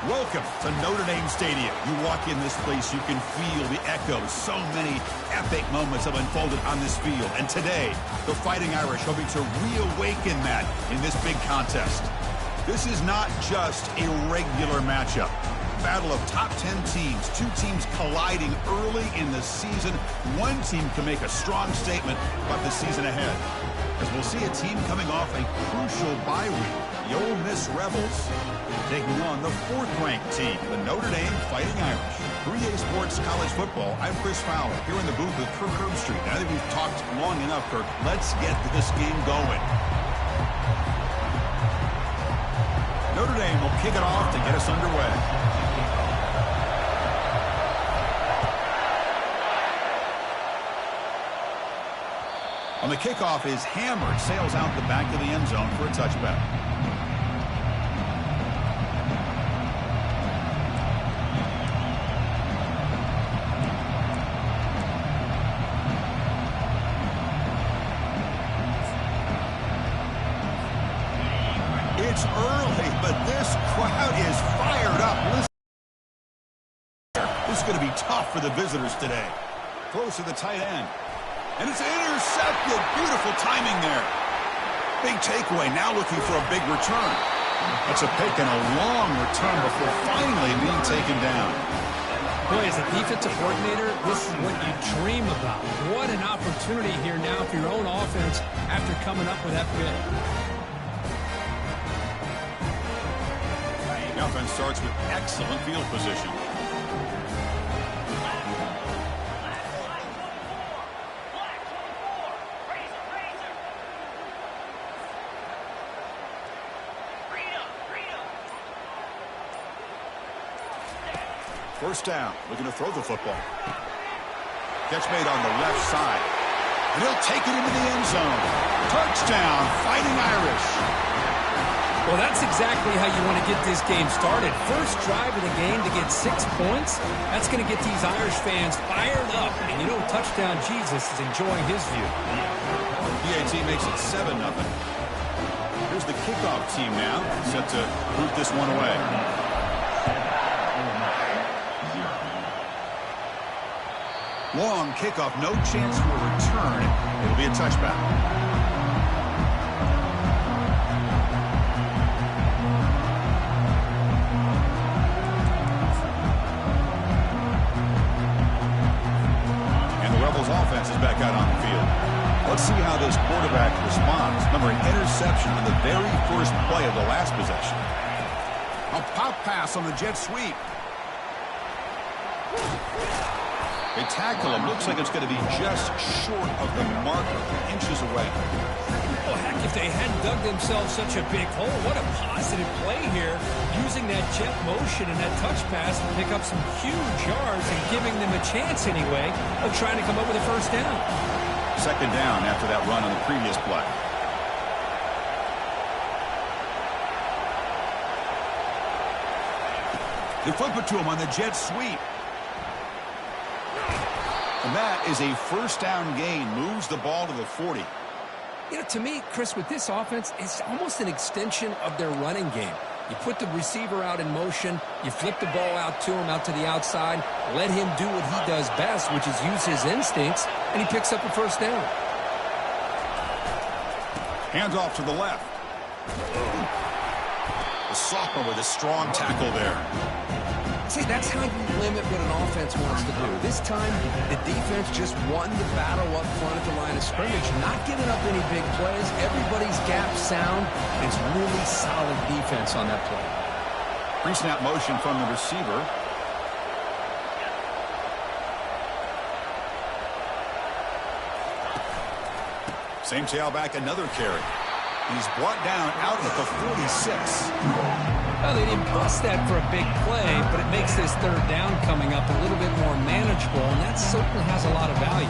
Welcome to Notre Dame Stadium. You walk in this place, you can feel the echoes. So many epic moments have unfolded on this field. And today, the Fighting Irish hoping to reawaken that in this big contest. This is not just a regular matchup. Battle of top 10 teams. Two teams colliding early in the season. One team can make a strong statement about the season ahead, as we'll see a team coming off a crucial bye week. The Ole Miss Rebels taking on the fourth-ranked team, the Notre Dame Fighting Irish. 3A Sports College Football, I'm Chris Fowler, here in the booth with Kirk Herbstreit. I think we've talked long enough, Kirk. Let's get this game going. Notre Dame will kick it off to get us underway. On the kickoff is hammered, sails out the back of the end zone for a touchback. It's early, but this crowd is fired up. Listen. This is going to be tough for the visitors today. Close to the tight end. And it's intercepted. Beautiful timing there. Big takeaway. Now looking for a big return. That's a pick and a long return before finally being taken down. Boy, as a defensive coordinator, this is what you dream about. What an opportunity here now for your own offense after coming up with that pick. The offense starts with excellent field position. First down, looking to throw the football. Catch made on the left side. And he'll take it into the end zone. Touchdown, Fighting Irish. Well, that's exactly how you want to get this game started. First drive of the game to get 6 points. That's going to get these Irish fans fired up. And you know, Touchdown Jesus is enjoying his view. PAT makes it 7-0. Here's the kickoff team now, set to boot this one away. Long kickoff, no chance for a return. It'll be a touchback. And the Rebels offense is back out on the field. Let's see how this quarterback responds. Remember, an interception on the very first play of the last possession. A pop pass on the jet sweep. They tackle him. Looks like it's going to be just short of the marker, inches away. Well, heck, if they hadn't dug themselves such a big hole, what a positive play here, using that jet motion and that touch pass to pick up some huge yards and giving them a chance anyway of trying to come up with a first down. Second down after that run on the previous play. They flip it to him on the jet sweep. And that is a first down gain. Moves the ball to the 40. You know, to me, Chris, with this offense, it's almost an extension of their running game. You put the receiver out in motion, you flip the ball out to him, out to the outside, let him do what he does best, which is use his instincts, and he picks up a first down. Hands off to the left. The sophomore with a strong tackle there. See, that's how you limit what an offense wants to do. This time, the defense just won the battle up front at the line of scrimmage, not giving up any big plays. Everybody's gap sound. It's really solid defense on that play. Pre-snap motion from the receiver. Same tailback, another carry. He's brought down out at the 46. Well, they didn't bust that for a big play, but it makes this third down coming up a little bit more manageable, and that certainly has a lot of value.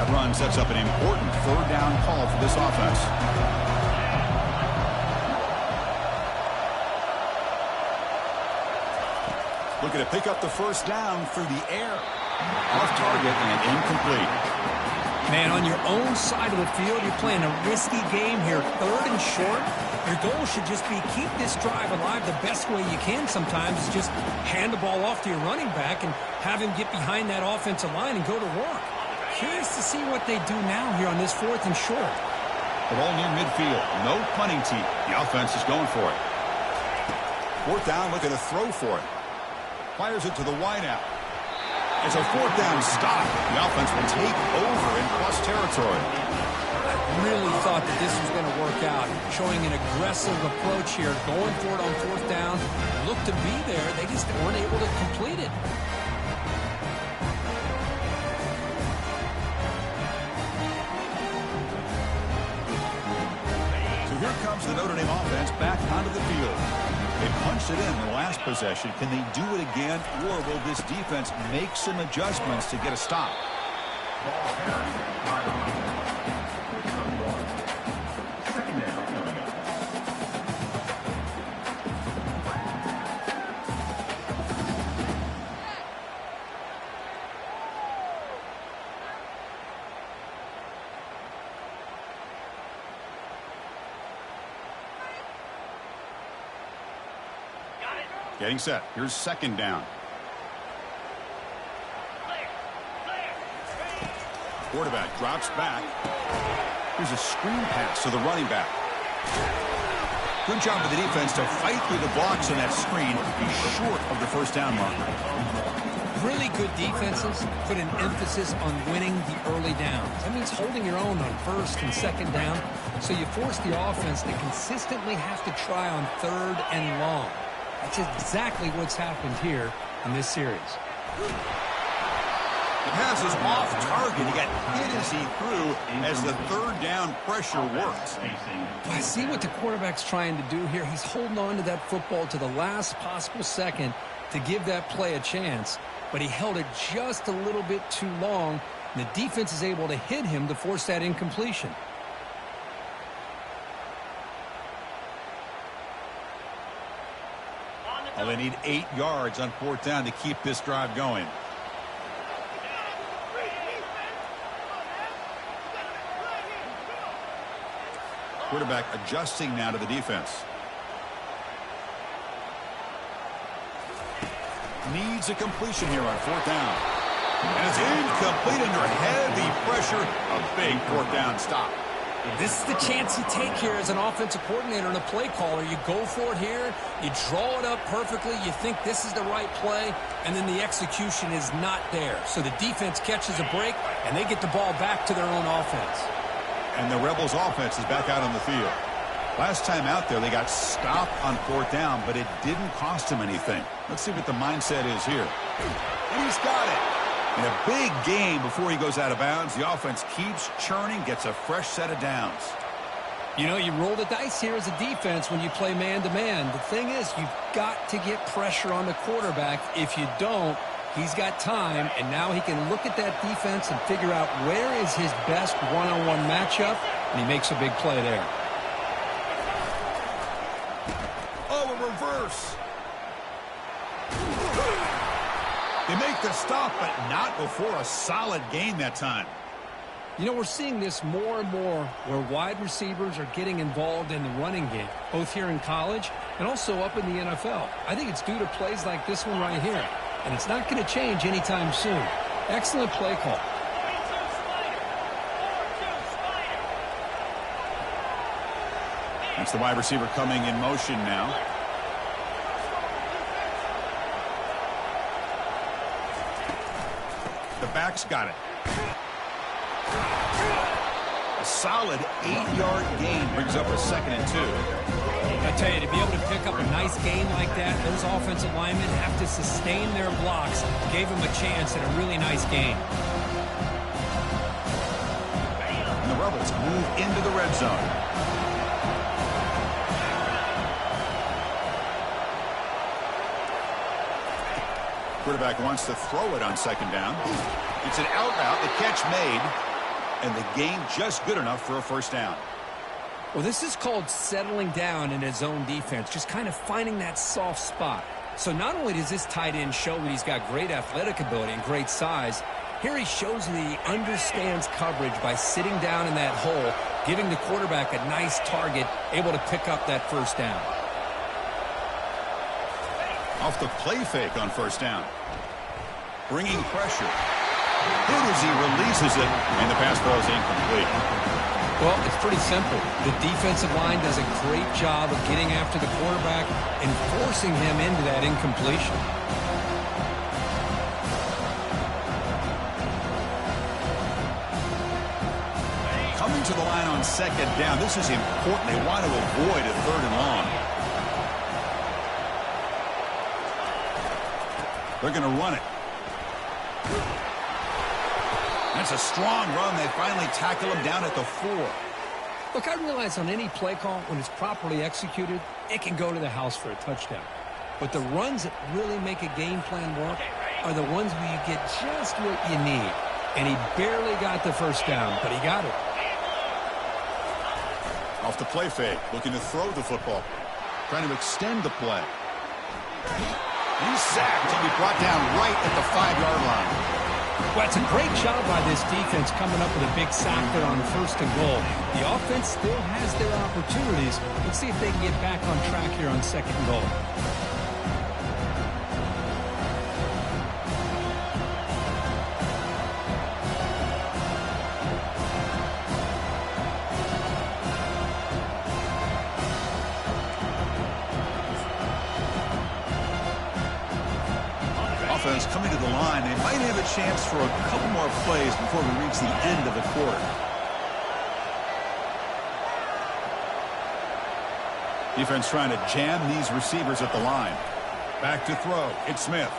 That run sets up an important third down call for this offense. Looking to pick up the first down through the air. Off target and incomplete. Man, on your own side of the field, you're playing a risky game here. 3rd and short. Your goal should just be keep this drive alive the best way you can sometimes is just hand the ball off to your running back and have him get behind that offensive line and go to work. Curious to see what they do now here on this 4th and short. The ball near midfield. No punting team. The offense is going for it. 4th down, looking to throw for it. Fires it to the wideout. It's a 4th down stop. The offense will take over in plus territory. I really thought that this was going to work out. Showing an aggressive approach here. Going for it on 4th down. Looked to be there. They just weren't able to complete it. So here comes the Notre Dame offense back onto the field. They punched it in the last possession. Can they do it again, or will this defense make some adjustments to get a stop? Getting set. Here's 2nd down. Quarterback drops back. Here's a screen pass to the running back. Good job of the defense to fight through the blocks on that screen. He's short of the first down mark. Really good defenses put an emphasis on winning the early downs. That means holding your own on 1st and 2nd down. So you force the offense to consistently have to try on 3rd and long. That's exactly what's happened here in this series. The pass is off target. He got hit as he threw as the 3rd down pressure worked. I see what the quarterback's trying to do here. He's holding on to that football to the last possible second to give that play a chance. But he held it just a little bit too long. And the defense is able to hit him to force that incompletion. Well, they need 8 yards on 4th down to keep this drive going. Quarterback adjusting now to the defense. Needs a completion here on 4th down. And it's incomplete under heavy pressure. A big 4th down stop. This is the chance you take here as an offensive coordinator and a play caller. You go for it here. You draw it up perfectly. You think this is the right play, and then the execution is not there. So the defense catches a break, and they get the ball back to their own offense. And the Rebels' offense is back out on the field. Last time out there, they got stopped on 4th down, but it didn't cost them anything. Let's see what the mindset is here. And he's got it. In a big game before he goes out of bounds, the offense keeps churning, gets a fresh set of downs. You know, you roll the dice here as a defense when you play man-to-man. The thing is, you've got to get pressure on the quarterback. If you don't, he's got time, and now he can look at that defense and figure out where is his best one-on-one matchup, and he makes a big play there. Oh, a reverse. They make the stop, but not before a solid gain that time. You know, we're seeing this more and more where wide receivers are getting involved in the running game, both here in college and also up in the NFL. I think it's due to plays like this one right here, and it's not going to change anytime soon. Excellent play call. That's the wide receiver coming in motion now. The back's got it. A solid 8-yard gain brings up a 2nd and 2. I tell you, to be able to pick up a nice gain like that, those offensive linemen have to sustain their blocks. Gave them a chance at a really nice gain. And the Rebels move into the red zone. Quarterback wants to throw it on 2nd down. It's an out route, the catch made, and the gain just good enough for a 1st down. Well, this is called settling down in his own defense, just kind of finding that soft spot. So not only does this tight end show that he's got great athletic ability and great size, here he shows that he understands coverage by sitting down in that hole, giving the quarterback a nice target, able to pick up that first down. Off the play fake on first down. Bringing pressure. Hit as he releases it, and the pass ball is incomplete. Well, it's pretty simple. The defensive line does a great job of getting after the quarterback and forcing him into that incompletion. Coming to the line on second down. This is important. They want to avoid a third and long. They're going to run it. That's a strong run. They finally tackle him down at the 4. Look, I realize on any play call, when it's properly executed, it can go to the house for a touchdown. But the runs that really make a game plan work are the ones where you get just what you need. And he barely got the first down, but he got it. Off the play fake, looking to throw the football. Trying to extend the play. He's sacked. He'll be brought down right at the 5-yard line. Well, it's a great job by this defense coming up with a big sack there on first and goal. The offense still has their opportunities. Let's see if they can get back on track here on second and goal. Offense coming to the line. They might have a chance for a couple more plays before we reach the end of the quarter. Defense trying to jam these receivers at the line. Back to throw. It's Smith.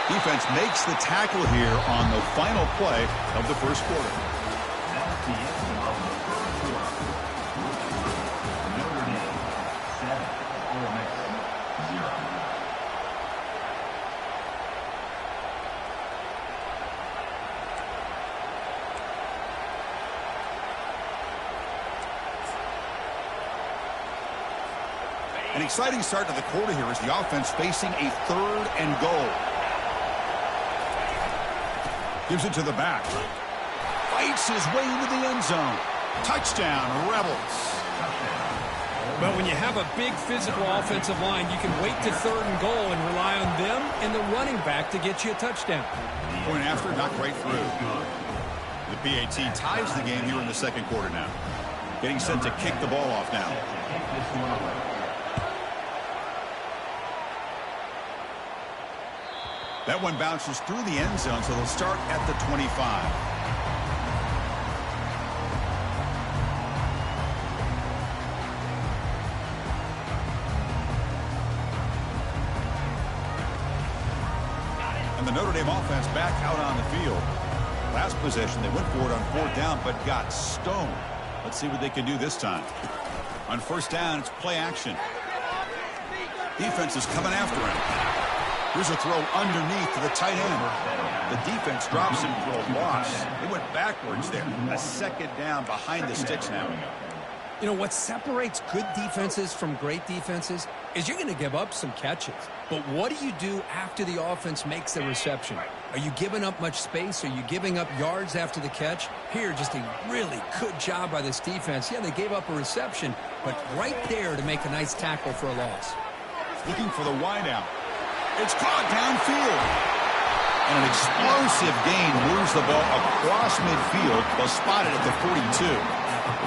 Defense makes the tackle here on the final play of the first quarter. An exciting start to the quarter here as the offense facing a third and goal. Gives it to the back. Fights his way into the end zone. Touchdown, Rebels. But when you have a big physical offensive line, you can wait to third and goal and rely on them and the running back to get you a touchdown. Point after, not quite through. The PAT ties the game here in the second quarter now. Getting set to kick the ball off now. That one bounces through the end zone, so they'll start at the 25. And the Notre Dame offense back out on the field. Last possession, they went for it on fourth down, but got stoned. Let's see what they can do this time. On first down, it's play action. Defense is coming after him. Here's a throw underneath to the tight end. The defense drops him for a loss. They went backwards there. A second down behind the sticks now. You know, what separates good defenses from great defenses is you're going to give up some catches. But what do you do after the offense makes the reception? Are you giving up much space? Are you giving up yards after the catch? Here, just a really good job by this defense. Yeah, they gave up a reception, but right there to make a nice tackle for a loss. Looking for the wideout. It's caught downfield. And an explosive gain moves the ball across midfield. They'll spot it at the 42.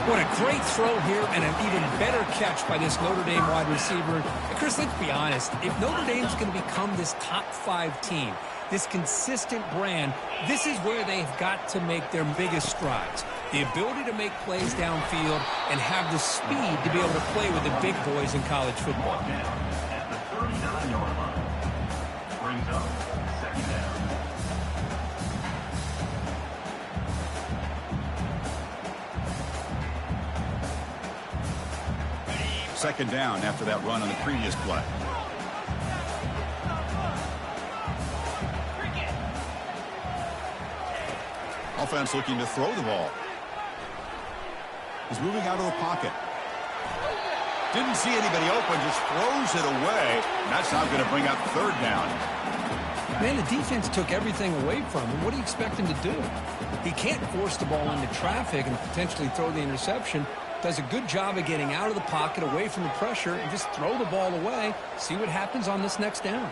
What a great throw here and an even better catch by this Notre Dame wide receiver. And Chris, let's be honest. If Notre Dame's going to become this top 5 team, this consistent brand, this is where they've got to make their biggest strides. The ability to make plays downfield and have the speed to be able to play with the big boys in college football. Second down after that run on the previous play. Offense looking to throw the ball. He's moving out of the pocket. Didn't see anybody open, just throws it away. And that's not going to bring up third down. Man, the defense took everything away from him. What do you expect him to do? He can't force the ball into traffic and potentially throw the interception. Does a good job of getting out of the pocket, away from the pressure, and just throw the ball away. See what happens on this next down.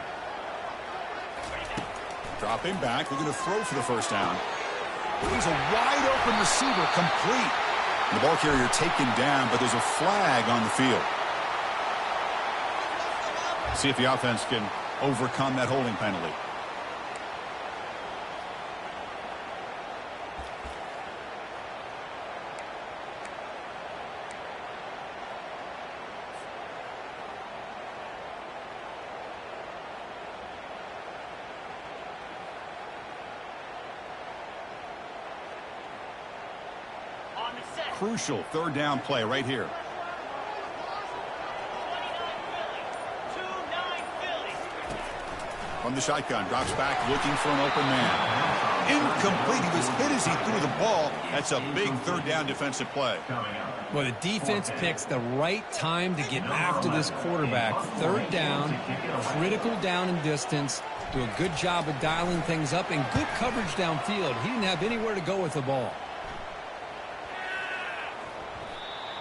Dropping back, they're going to throw for the first down. He's a wide open receiver, complete. The ball carrier taken down, but there's a flag on the field. See if the offense can overcome that holding penalty. Crucial third down play right here. From the shotgun, drops back, looking for an open man. Incomplete. He was hit as he threw the ball. That's a big third down defensive play. Well, the defense picks the right time to get after this quarterback. Third down, critical down and distance. Do a good job of dialing things up and good coverage downfield. He didn't have anywhere to go with the ball.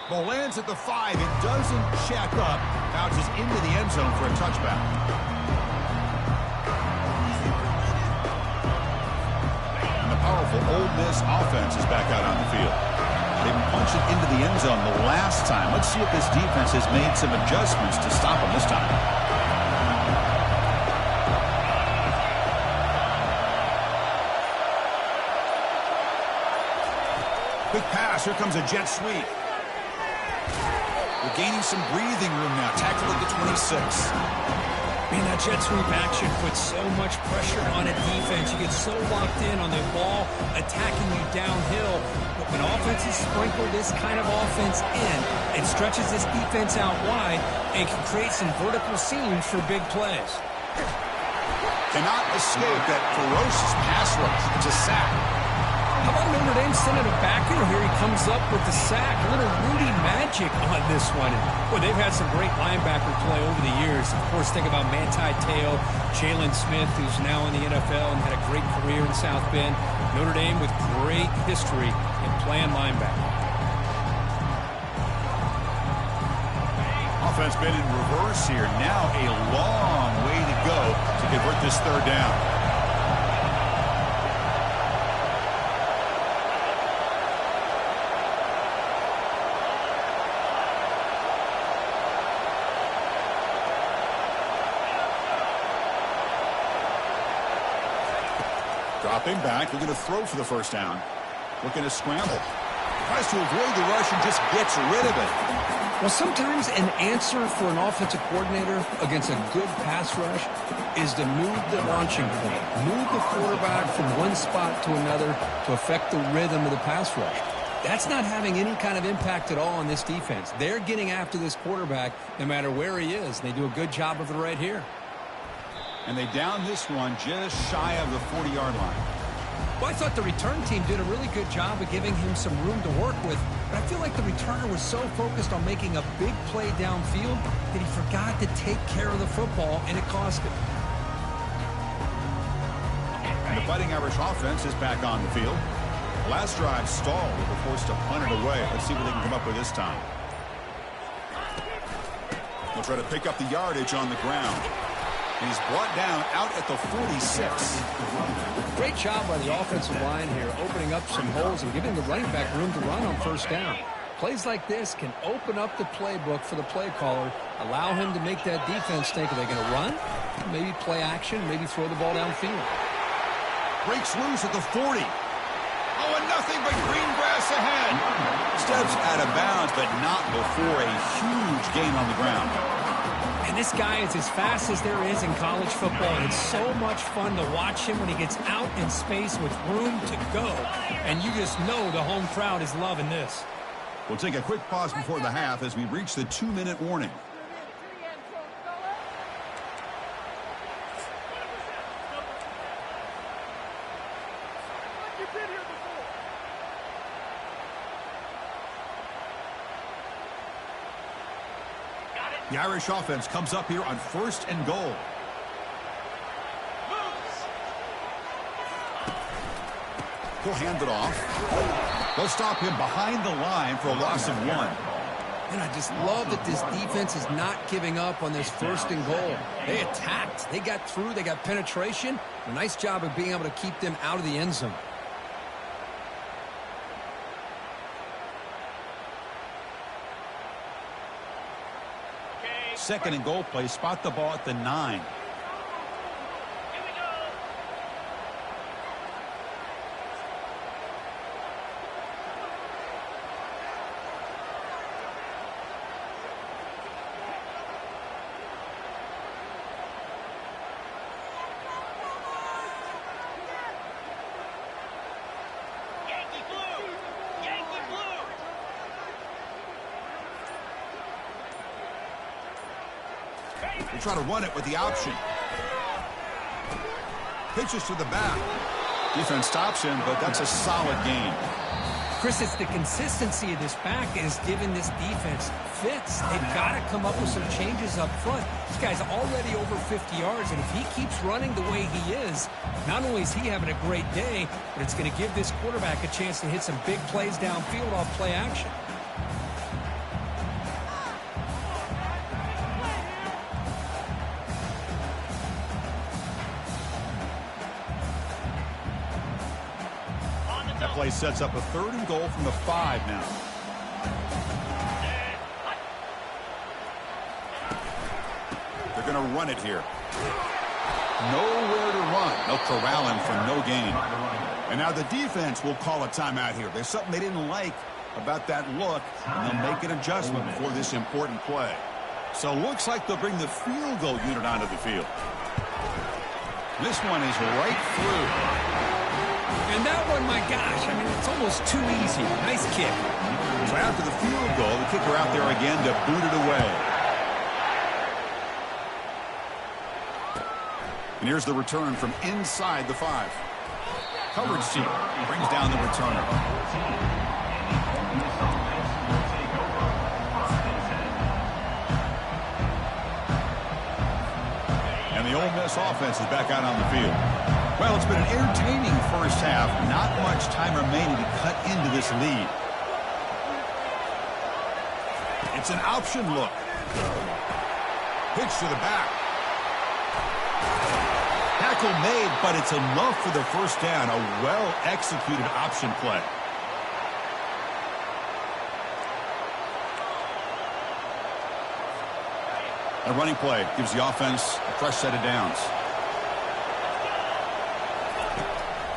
Ball lands at the 5. It doesn't check up. Bounces into the end zone for a touchback. And the powerful Ole Miss offense is back out on the field. They punched it into the end zone the last time. Let's see if this defense has made some adjustments to stop them this time. Quick pass. Here comes a jet sweep. We're gaining some breathing room now. Tackle at the 26. Man, that jet sweep action puts so much pressure on a defense. You get so locked in on the ball attacking you downhill. But when offenses sprinkle this kind of offense in, it stretches this defense out wide and can create some vertical seams for big plays. Cannot escape that ferocious pass rush. It's a sack. How about Notre Dame sending it back in here? He comes up with the sack. A little Rudy magic on this one. Boy, they've had some great linebacker play over the years. Of course, think about Manti Te'o, Jalen Smith, who's now in the NFL and had a great career in South Bend. Notre Dame with great history in playing linebacker. Offense been in reverse here. Now a long way to go to convert this third down. Dropping back, they're going to throw for the first down. Looking to scramble. Tries to avoid the rush and just gets rid of it. Well, sometimes an answer for an offensive coordinator against a good pass rush is to move the launching point. Move the quarterback from one spot to another to affect the rhythm of the pass rush. That's not having any kind of impact at all on this defense. They're getting after this quarterback no matter where he is. They do a good job of it right here. And they down this one just shy of the 40-yard line. Well, I thought the return team did a really good job of giving him some room to work with, but I feel like the returner was so focused on making a big play downfield that he forgot to take care of the football, and it cost him. And the Fighting Irish offense is back on the field. Last drive stalled. They were forced to punt it away. Let's see what they can come up with this time. They'll try to pick up the yardage on the ground. And he's brought down out at the 46. Great job by the offensive line here, opening up some holes and giving the running back room to run on first down. Plays like this can open up the playbook for the play caller, allow him to make that defense think, are they going to run? Maybe play action, maybe throw the ball downfield. Breaks loose at the 40. Oh, and nothing but green grass ahead. Steps out of bounds, but not before a huge gain on the ground. And this guy is as fast as there is in college football, and it's so much fun to watch him when he gets out in space with room to go. And you just know the home crowd is loving this. We'll take a quick pause before the half as we reach the 2-minute warning. The Irish offense comes up here on 1st and goal. He'll hand it off. They'll stop him behind the line for a loss of 1. And I just love that this defense is not giving up on this 1st and goal. They attacked. They got through. They got penetration. A nice job of being able to keep them out of the end zone. 2nd and goal play. Spot the ball at the 9. They try to run it with the option. Pitches to the back. Defense stops him, but that's a solid gain. Chris, it's the consistency of this back that is giving this defense fits. They've got to come up with some changes up front. This guy's already over 50 yards, and if he keeps running the way he is, not only is he having a great day, but it's going to give this quarterback a chance to hit some big plays downfield off play action. That play sets up a 3rd and goal from the 5 now. They're going to run it here. Nowhere to run. They'll corral him for no gain. And now the defense will call a timeout here. There's something they didn't like about that look, and they'll make an adjustment before this important play. So looks like they'll bring the field goal unit onto the field. This one is right through. And that one, my gosh, I mean, it's almost too easy. Nice kick. So after the field goal, the kicker out there again to boot it away. And here's the return from inside the 5. Coverage team brings down the returner. And the Ole Miss offense is back out on the field. Well, it's been an entertaining first half. Not much time remaining to cut into this lead. It's an option look. Pitch to the back. Tackle made, but it's enough for the first down. A well-executed option play. A running play gives the offense a fresh set of downs.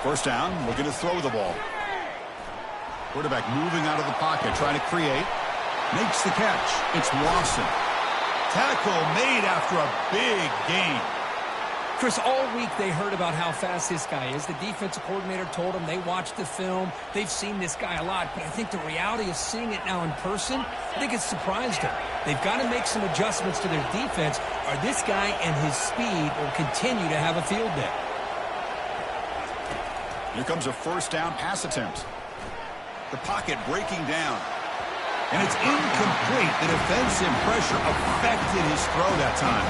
First down, we're going to throw the ball. Quarterback moving out of the pocket, trying to create. Makes the catch. It's Lawson. Tackle made after a big gain. Chris, all week they heard about how fast this guy is. The defensive coordinator told them they watched the film. They've seen this guy a lot. But I think the reality of seeing it now in person, I think it's surprised them. They've got to make some adjustments to their defense, or this guy and his speed will continue to have a field day. Here comes a first down pass attempt. The pocket breaking down. And it's incomplete. The defensive pressure affected his throw that time.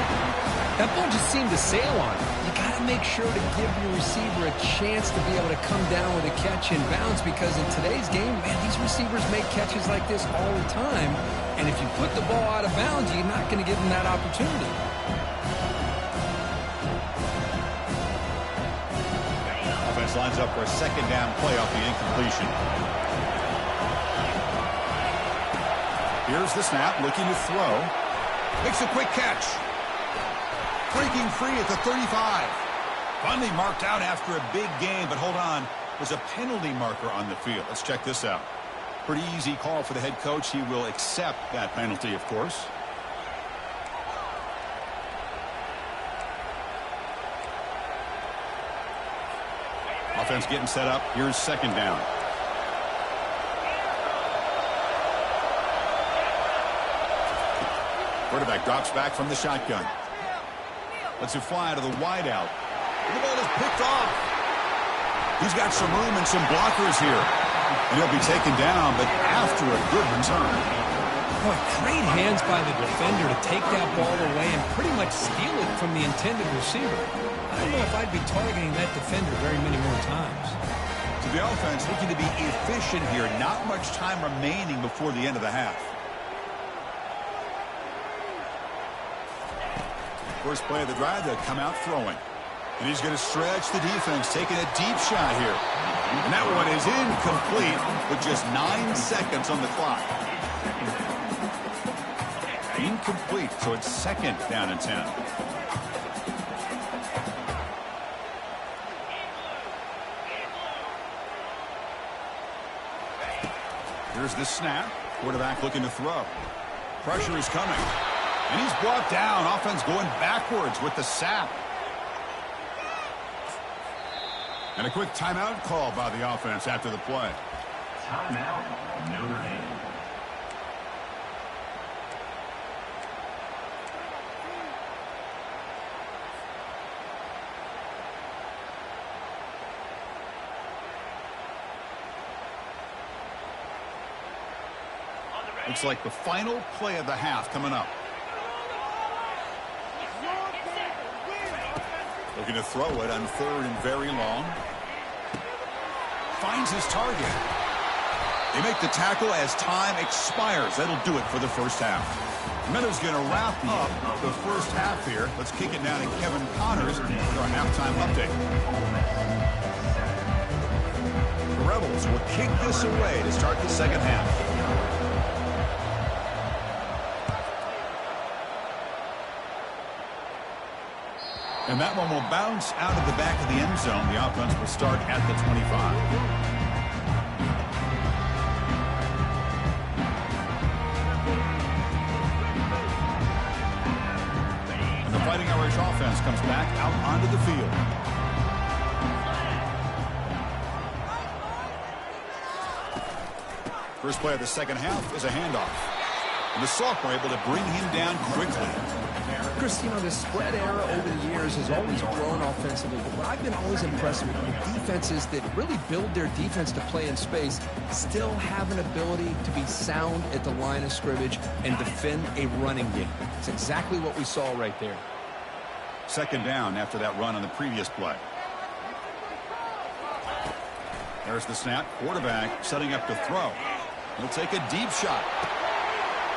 That ball just seemed to sail on him. You got to make sure to give your receiver a chance to be able to come down with a catch in bounds, because in today's game, man, these receivers make catches like this all the time. And if you put the ball out of bounds, you're not going to give them that opportunity. Offense lines up for a second down play off the incompletion. Here's the snap, looking to throw. Makes a quick catch. Breaking free at the 35. Finally marked out after a big game, but hold on. There's a penalty marker on the field. Let's check this out. Pretty easy call for the head coach. He will accept that penalty, of course. Offense getting set up. Here's second down. Quarterback drops back from the shotgun. Lets it fly to the wideout. The ball is picked off. He's got some room and some blockers here. And he'll be taken down, but after a good return. Boy, great hands by the defender to take that ball away and pretty much steal it from the intended receiver. I don't know if I'd be targeting that defender very many more times. So the offense looking to be efficient here. Not much time remaining before the end of the half. First play of the drive, they'll come out throwing. And he's going to stretch the defense, taking a deep shot here. And that one is incomplete with just 9 seconds on the clock. Incomplete, so it's 2nd down and 10. Here's the snap. Quarterback looking to throw. Pressure is coming. And he's brought down. Offense going backwards with the sack. And a quick timeout call by the offense after the play. Timeout, Notre Dame. Looks like the final play of the half coming up. Looking to throw it on 3rd and very long. Finds his target. They make the tackle as time expires. That'll do it for the first half. Meadows going to wrap up the first half here. Let's kick it down to Kevin Connors with our halftime update. The Rebels will kick this away to start the second half. And that one will bounce out of the back of the end zone. The offense will start at the 25. And the Fighting Irish offense comes back out onto the field. First play of the second half is a handoff. And the sophomore able to bring him down quickly. Chris, you know, the spread era over the years has always grown offensively, but what I've been always impressed with defenses that really build their defense to play in space still have an ability to be sound at the line of scrimmage and defend a running game. It's exactly what we saw right there. 2nd down after that run on the previous play. There's the snap. Quarterback setting up to throw. He'll take a deep shot.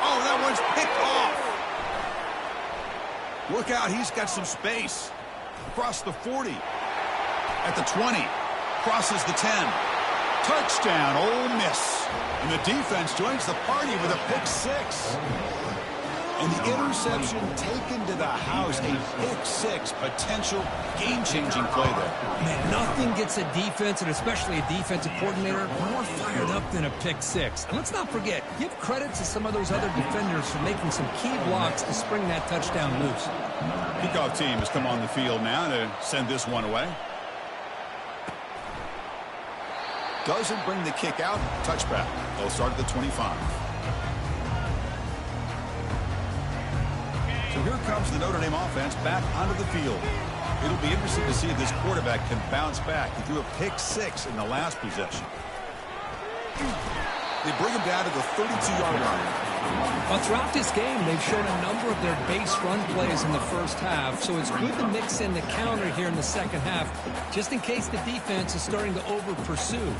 Oh, that one's picked off. Look out, he's got some space. Across the 40. At the 20. Crosses the 10. Touchdown, Ole Miss. And the defense joins the party with a pick 6. And the interception taken to the house. A pick 6 potential game-changing play there. Man, nothing gets a defense, and especially a defensive coordinator, more fired up than a pick 6. And let's not forget, give credit to some of those other defenders for making some key blocks to spring that touchdown loose. Kickoff team has come on the field now to send this one away. Doesn't bring the kick out. Touchback. They'll start at the 25. So here comes the Notre Dame offense back onto the field. It'll be interesting to see if this quarterback can bounce back. He threw a pick 6 in the last possession. They bring him down to the 32-yard line. Well, throughout this game, they've shown a number of their base run plays in the first half, so it's good to mix in the counter here in the second half, just in case the defense is starting to over-pursue.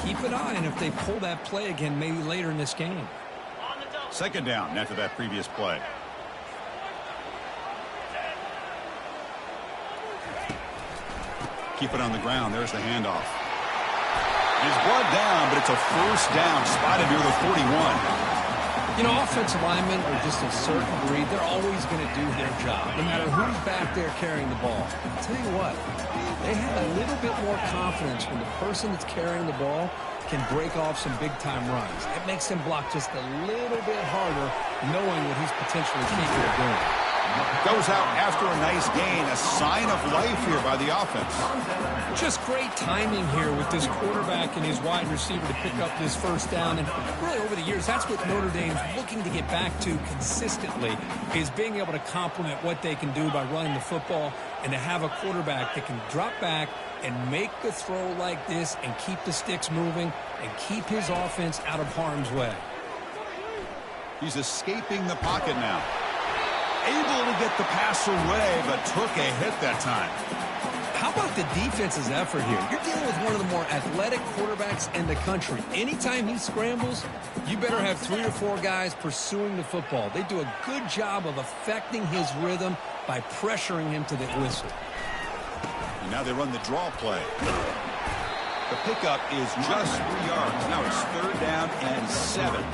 Keep an eye on if they pull that play again maybe later in this game. 2nd down after that previous play. Keep it on the ground. There's the handoff. He's brought down, but it's a first down, spotted near the 41. You know, offensive linemen are just a certain breed. They're always going to do their job, no matter who's back there carrying the ball. I'll tell you what, they have a little bit more confidence when the person that's carrying the ball can break off some big-time runs. It makes them block just a little bit harder, knowing what he's potentially capable of doing. Goes out after a nice gain, a sign of life here by the offense. Just great timing here with this quarterback and his wide receiver to pick up this first down. And really over the years, that's what Notre Dame's looking to get back to consistently, is being able to complement what they can do by running the football and to have a quarterback that can drop back and make the throw like this and keep the sticks moving and keep his offense out of harm's way. He's escaping the pocket now. Able to get the pass away, but took a hit that time. How about the defense's effort here? You're dealing with one of the more athletic quarterbacks in the country. Anytime he scrambles, you better have 3 or 4 guys pursuing the football. They do a good job of affecting his rhythm by pressuring him to the whistle. And now they run the draw play. The pickup is just 3 yards. Now it's 3rd down and 7.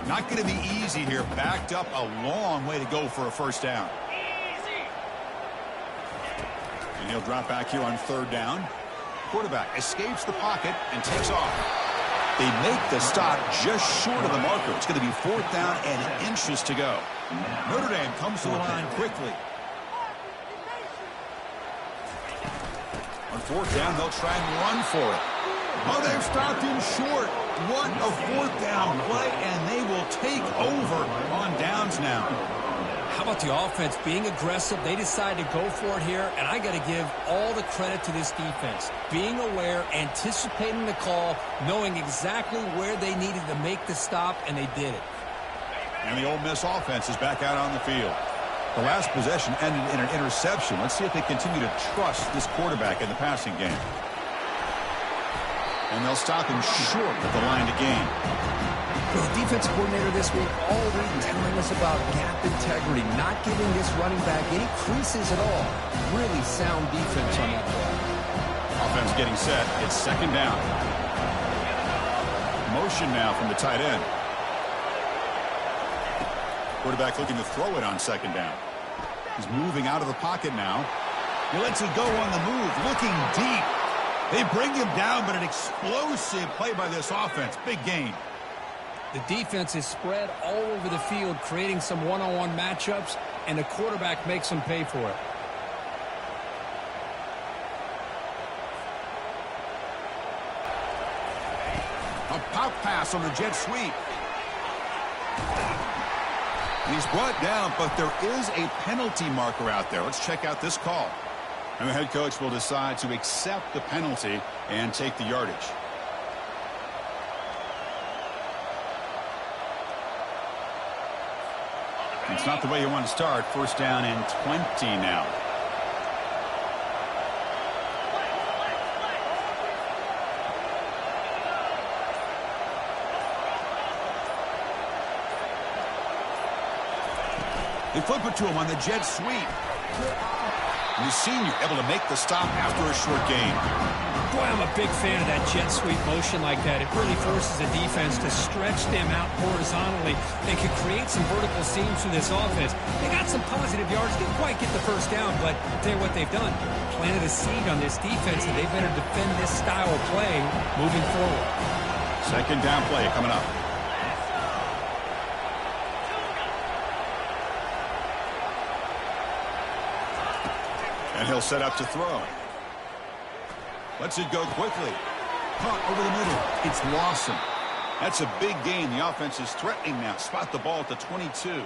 Not going to be easy here. Backed up a long way to go for a 1st down. And he'll drop back here on 3rd down. Quarterback escapes the pocket and takes off. They make the stop just short of the marker. It's going to be 4th down and inches to go. Notre Dame comes to the line quickly. On 4th down, they'll try and run for it. Oh, they've stopped him short. What a 4th down play, and they will take over on downs now. How about the offense being aggressive? They decide to go for it here, and I got to give all the credit to this defense. Being aware, anticipating the call, knowing exactly where they needed to make the stop, and they did it. And the Ole Miss offense is back out on the field. The last possession ended in an interception. Let's see if they continue to trust this quarterback in the passing game. And they'll stop him short at the line to gain. The defense coordinator this week already telling us about gap integrity, not giving this running back any creases at all. Really sound defense on that play. Offense getting set. It's 2nd down. Motion now from the tight end. Quarterback looking to throw it on 2nd down. He's moving out of the pocket now. He lets it go on the move, looking deep. They bring him down, but an explosive play by this offense. Big gain. The defense is spread all over the field, creating some one-on-one matchups, and the quarterback makes them pay for it. A pop pass on the jet sweep. And he's brought down, but there is a penalty marker out there. Let's check out this call. And the head coach will decide to accept the penalty and take the yardage. It's not the way you want to start. 1st down and 20 now. They flip it to him on the jet sweep. And the senior able to make the stop after a short gain. Boy, I'm a big fan of that jet sweep motion like that. It really forces the defense to stretch them out horizontally. They could create some vertical seams through this offense. They got some positive yards. Didn't quite get the 1st down, but I'll tell you what they've done. Planted a seed on this defense, and they better defend this style of play moving forward. 2nd down play coming up. And he'll set up to throw. Lets it go quickly. Caught over the middle. It's Lawson. That's a big gain. The offense is threatening now. Spot the ball at the 22.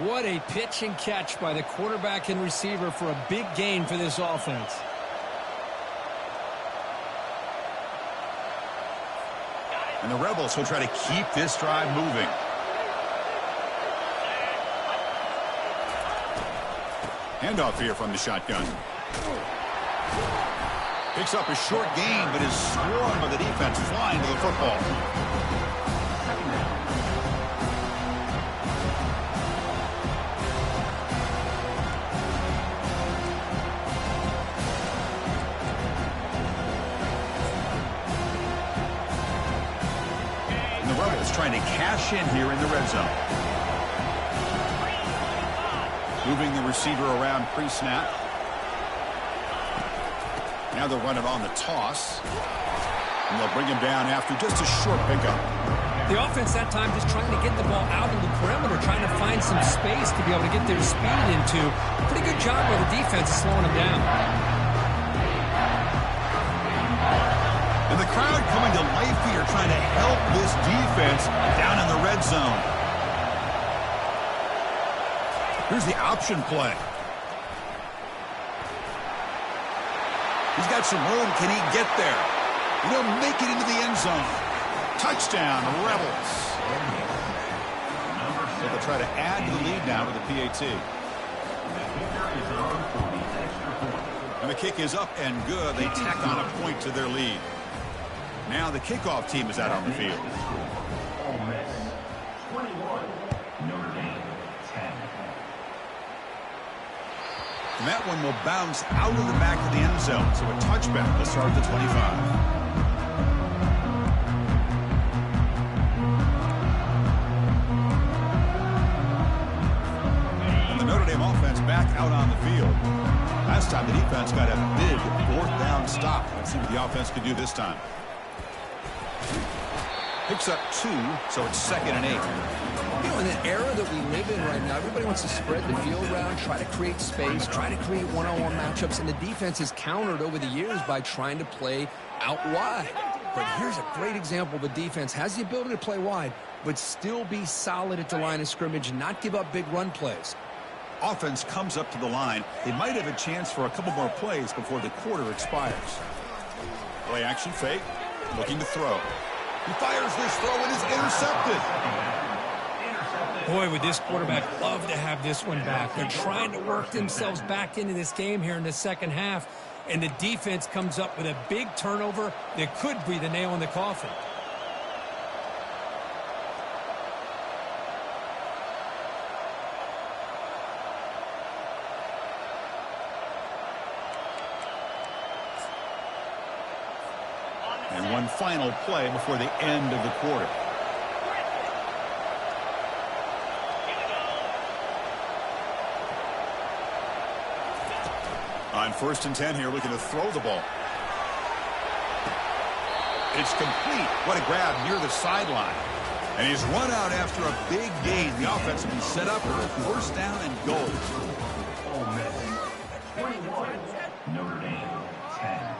What a pitch and catch by the quarterback and receiver for a big gain for this offense. And the Rebels will try to keep this drive moving. Handoff here from the shotgun. Picks up a short gain, but is swarmed by the defense flying to the football. And the Rebels trying to cash in here in the red zone. Moving the receiver around pre-snap. Now they'll run it on the toss. And they'll bring him down after just a short pickup. The offense that time just trying to get the ball out of the perimeter, trying to find some space to be able to get their speed into. Pretty good job by the defense slowing them down. And the crowd coming to life here, trying to help this defense down in the red zone. Here's the option play. He's got some room. Can he get there? He'll make it into the end zone. Touchdown, Rebels. So they'll try to add to the lead now with the PAT. And the kick is up and good. They tack on a point to their lead. Now the kickoff team is out on the field. And that one will bounce out of the back of the end zone. So a touchback will start at the 25. Offense back out on the field. Last time the defense got a big fourth down stop. Let's see what the offense can do this time. Picks up 2, so it's 2nd and 8. You know, in the era that we live in right now, everybody wants to spread the field around, try to create space, try to create one-on-one matchups, and the defense has countered over the years by trying to play out wide. But here's a great example. The defense has the ability to play wide, but still be solid at the line of scrimmage and not give up big run plays. Offense comes up to the line. They might have a chance for a couple more plays before the quarter expires. Play action fake. Looking to throw. He fires this throw and is intercepted. Boy, would this quarterback love to have this one back. They're trying to work themselves back into this game here in the second half, and the defense comes up with a big turnover that could be the nail in the coffin. And one final play before the end of the quarter. On 1st and 10 here, looking to throw the ball. It's complete. What a grab near the sideline. And he's run out after a big gain. The offense will be set up for a 1st down and goal. Ole Miss 21, Notre Dame 10.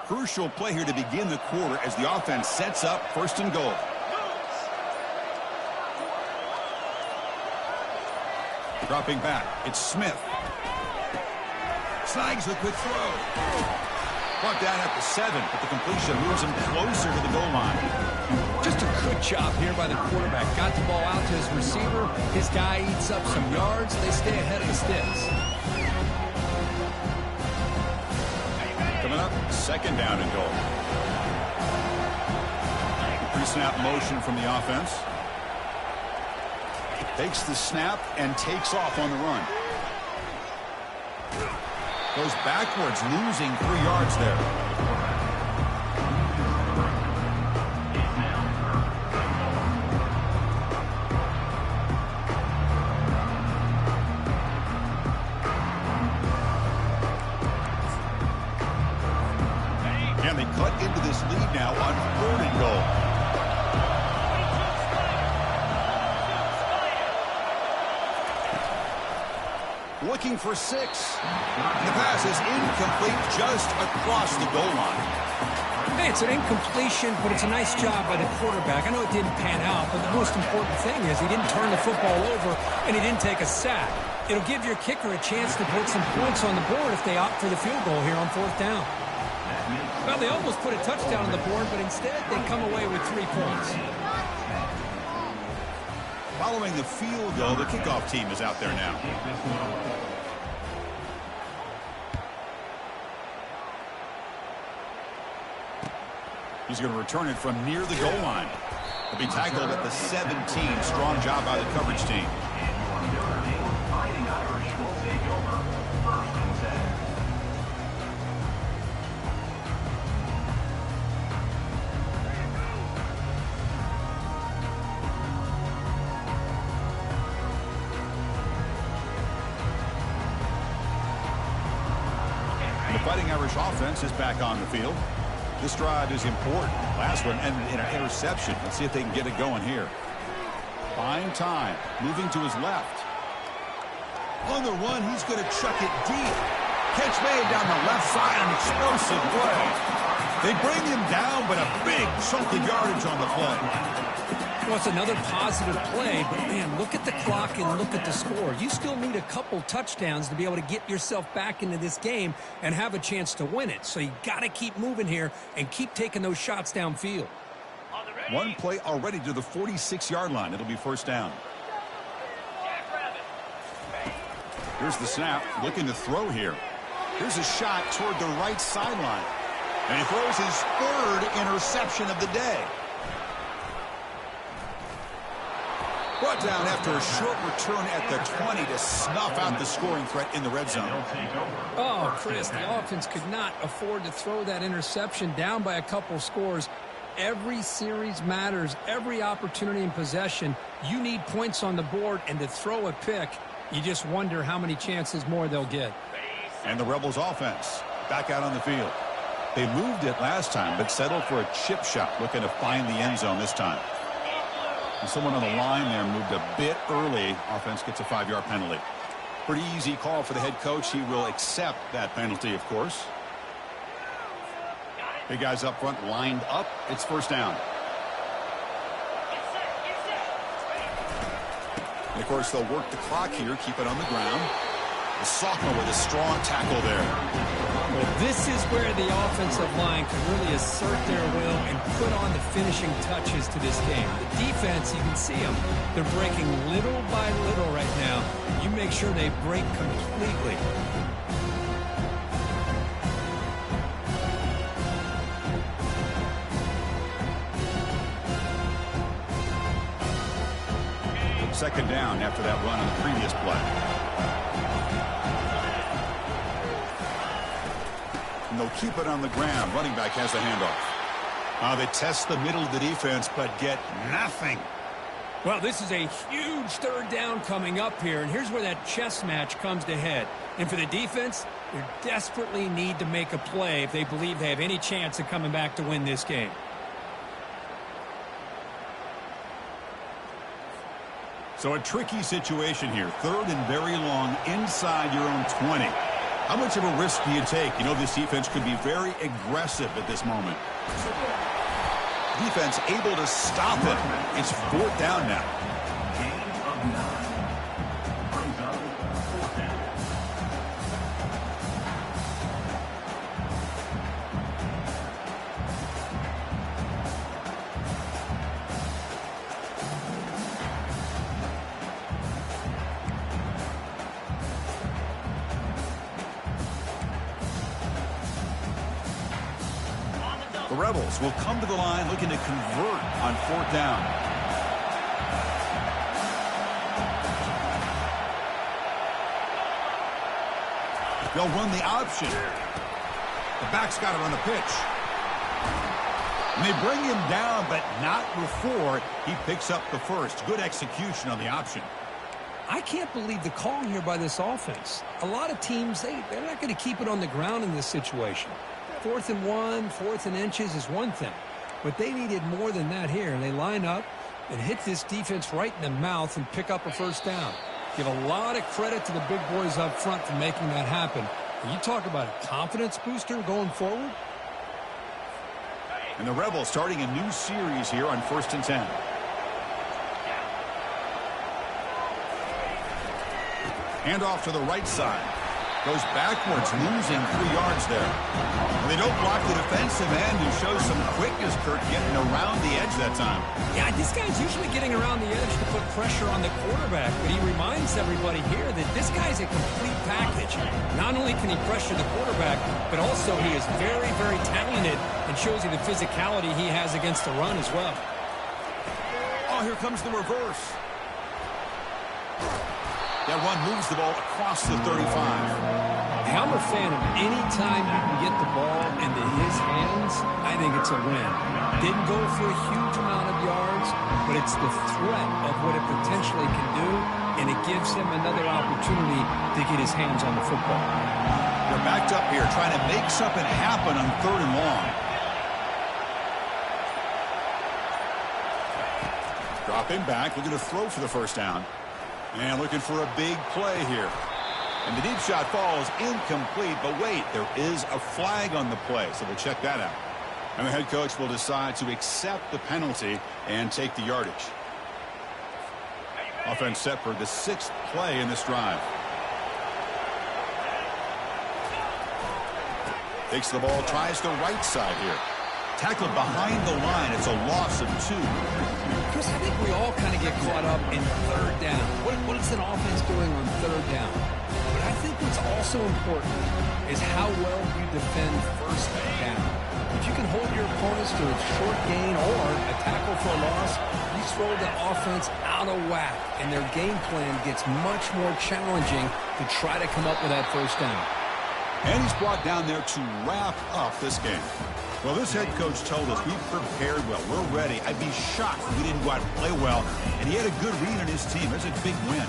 Crucial play here to begin the quarter as the offense sets up 1st and goal. Dropping back, it's Smith. Snags the quick throw. Brought down at the 7, but the completion moves him closer to the goal line. Just a good job here by the quarterback. Got the ball out to his receiver. His guy eats up some yards. They stay ahead of the sticks. Coming up, 2nd down and goal. Pre-snap motion from the offense. Takes the snap and takes off on the run. Goes backwards, losing 3 yards there. And they cut into this lead now on 3rd and goal. Looking for 6. The pass is incomplete just across the goal line. Hey, it's an incompletion, but it's a nice job by the quarterback. I know it didn't pan out, but the most important thing is he didn't turn the football over and he didn't take a sack. It'll give your kicker a chance to put some points on the board if they opt for the field goal here on 4th down. Well, they almost put a touchdown on the board, but instead they come away with 3 points. Following the field goal, the kickoff team is out there now. He's going to return it from near the goal line. He'll be tackled at the 17. Strong job by the coverage team. Fighting Irish offense is back on the field. This drive is important. Last one ended in an interception. Let's see if they can get it going here. Buying time. Moving to his left. On the run, he's going to chuck it deep. Catch made down the left side. An explosive play. They bring him down, but a big chunk of yardage on the play. Well, it's another positive play, but, man, look at the clock and look at the score. You still need a couple touchdowns to be able to get yourself back into this game and have a chance to win it. So you got to keep moving here and keep taking those shots downfield. One play already to the 46-yard line. It'll be first down. Here's the snap, looking to throw here. Here's a shot toward the right sideline. And he throws his third interception of the day. Brought down after a short return at the 20 to snuff out the scoring threat in the red zone. Oh, Chris, the offense could not afford to throw that interception down by a couple scores. Every series matters. Every opportunity in possession, you need points on the board, and to throw a pick, you just wonder how many chances more they'll get. And the Rebels offense back out on the field. They moved it last time, but settled for a chip shot, looking to find the end zone this time. And someone on the line there moved a bit early. Offense gets a 5-yard penalty. Pretty easy call for the head coach. He will accept that penalty, of course. Big guys up front lined up. It's first down. And, of course, they'll work the clock here, keep it on the ground. The sophomore with a strong tackle there. Well, this is where the offensive line can really assert their will and put on the finishing touches to this game. The defense, you can see them. They're breaking little by little right now. You make sure they break completely. Second down after that run on the previous play. And they'll keep it on the ground. Running back has the handoff. They test the middle of the defense, but get nothing. Well, this is a huge third down coming up here, and here's where that chess match comes to head. And for the defense, they desperately need to make a play if they believe they have any chance of coming back to win this game. So a tricky situation here. Third and very long inside your own 20. How much of a risk do you take? You know, this defense could be very aggressive at this moment. Defense able to stop it. It's fourth down now. Gain of 9. Brings up fourth down. The Rebels will come to the line looking to convert on fourth down. They'll run the option. The back's got it on the pitch. And they bring him down, but not before he picks up the first. Good execution on the option. I can't believe the call here by this offense. A lot of teams, they're not going to keep it on the ground in this situation. 4th and 1, 4th and inches is one thing. But they needed more than that here. And they line up and hit this defense right in the mouth and pick up a first down. Give a lot of credit to the big boys up front for making that happen. And you talk about a confidence booster going forward. And the Rebels starting a new series here on 1st and 10. Handoff to the right side. Goes backwards, losing 3 yards there. And they don't block the defensive end, who shows some quickness, Kirk, getting around the edge that time. Yeah, this guy's usually getting around the edge to put pressure on the quarterback, but he reminds everybody here that this guy's a complete package. Not only can he pressure the quarterback, but also he is very, very talented and shows you the physicality he has against the run as well. Oh, here comes the reverse. That run moves the ball across the 35. I'm a fan of any time you can get the ball into his hands. I think it's a win. Didn't go for a huge amount of yards, but it's the threat of what it potentially can do, and it gives him another opportunity to get his hands on the football. They're backed up here trying to make something happen on 3rd and long. Dropping back, looking to throw for the first down. And looking for a big play here. And the deep shot falls incomplete, but wait, there is a flag on the play, so we'll check that out. And the head coach will decide to accept the penalty and take the yardage. Offense set for the 6th play in this drive. Takes the ball, tries the right side here. Tackled behind the line. It's a loss of 2. Chris, I think we all kind of get caught up in 3rd down. What is an offense doing on 3rd down? But I think what's also important is how well you defend 1st down. If you can hold your opponents to a short gain or a tackle for a loss, you throw the offense out of whack, and their game plan gets much more challenging to try to come up with that 1st down. And he's brought down there to wrap up this game. Well, this head coach told us we prepared well. We're ready. I'd be shocked if we didn't go out and play well. And he had a good read on his team. It's a big win.